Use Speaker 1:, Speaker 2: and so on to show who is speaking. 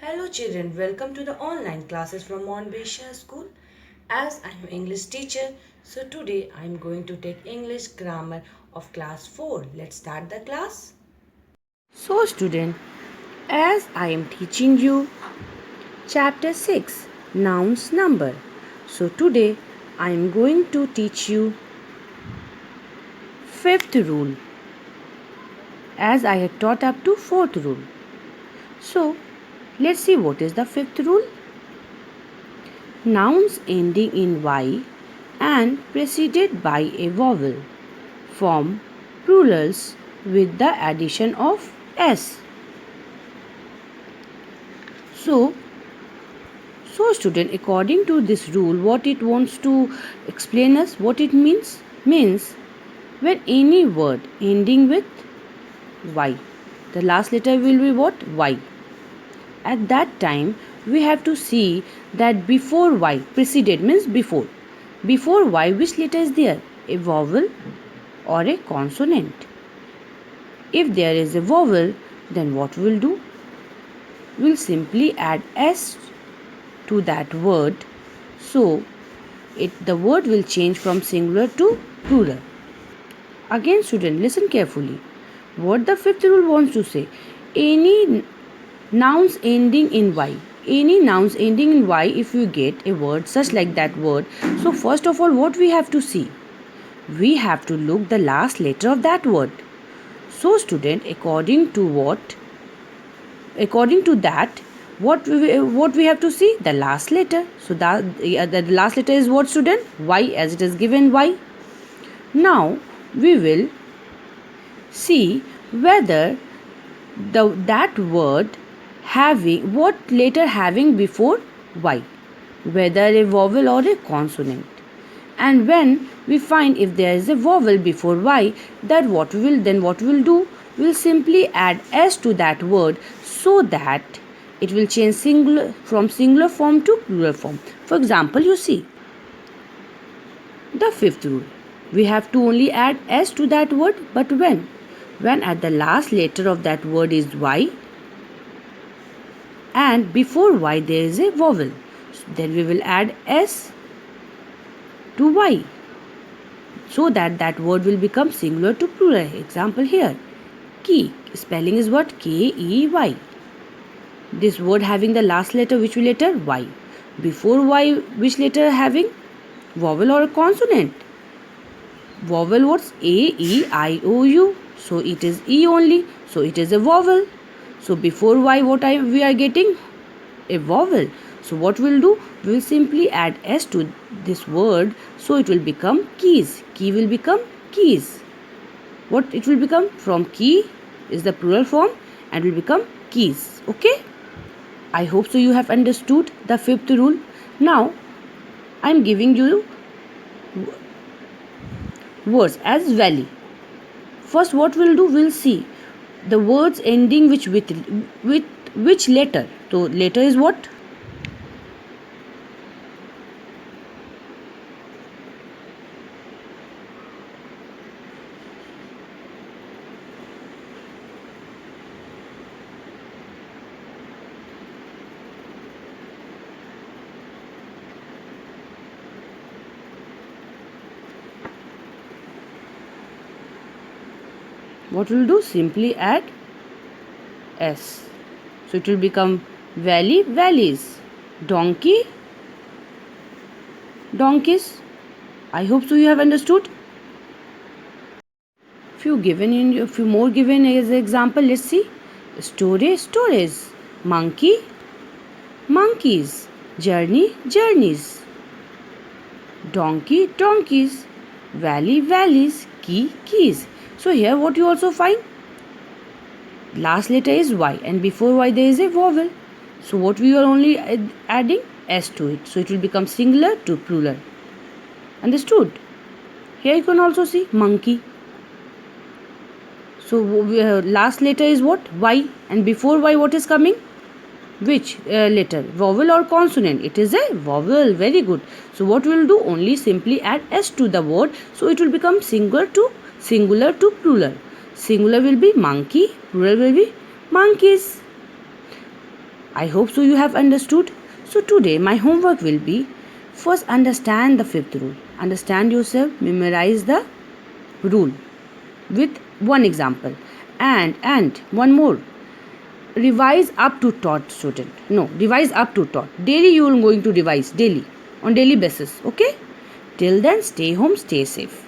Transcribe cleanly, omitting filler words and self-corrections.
Speaker 1: Hello children, welcome to the online classes from Monbesha School. As I am English teacher, so today I am going to take English grammar of class 4. Let's start the class. So student, as I am teaching you chapter 6, nouns number. So today I am going to teach you fifth rule as I had taught up to fourth rule. So let's see what is the fifth rule. Nouns ending in y and preceded by a vowel form plurals with the addition of s. So, student, according to this rule, what it wants to explain us, what it means when any word ending with y, the last letter will be what? Y. At that time, we have to see that before y, preceded means before. Before y, which letter is there? A vowel or a consonant. If there is a vowel, then what we'll do? We'll simply add s to that word. So, the word will change from singular to plural. Again, student, listen carefully. What the fifth rule wants to say? Any nouns ending in y. Any nouns ending in y, if you get a word such like that word, so first of all, what we have to see? We have to look the last letter of that word. So student, according to that, what we have to see? The last letter. So the last letter is what, student? Y, as it is given y. Now we will see whether that word having what letter having before y, whether a vowel or a consonant. And when we find if there is a vowel before y, that what we will do? We will simply add s to that word so that it will change from singular form to plural form. For example, you see the fifth rule. We have to only add s to that word, but when? When at the last letter of that word is y and before y there is a vowel. So then we will add s to y so that that word will become singular to plural. Example here, key. Spelling is what? K-E-Y. This word having the last letter, which letter? Y. Before y, which letter having? Vowel or consonant? Vowel what's? A-E-I-O-U. So it is E only. So it is a vowel. So before y, we are getting? A vowel. So what we'll do? We will simply add s to this word. So it will become keys. Key will become keys. What it will become? From key is the plural form and will become keys. Okay? I hope so you have understood the fifth rule. Now I am giving you words as valley. First what we'll do? We'll see the words ending with which letter. So letter is what? What will do? Simply add s. So it will become valley, valleys. Donkey, donkeys. I hope so you have understood. Few more given as example. Let's see. Story, stories. Monkey, monkeys. Journey, journeys. Donkey, donkeys. Valley, valleys. Key, keys. So here what you also find? Last letter is y and before y there is a vowel. So what we are only adding? S to it. So it will become singular to plural. Understood? Here you can also see monkey. So last letter is what? Y and before y what is coming? Which letter? Vowel or consonant? It is a vowel. Very good. So what we will do? Only simply add s to the word. So it will become singular to plural. Singular will be monkey, plural will be monkeys. I hope so you have understood. So today my homework will be, first understand the fifth rule. Understand yourself, memorize the rule with one example, and one more, revise up to taught student. No, revise up to taught. Daily you are going to revise daily, on daily basis. Okay? Till then, stay home, stay safe.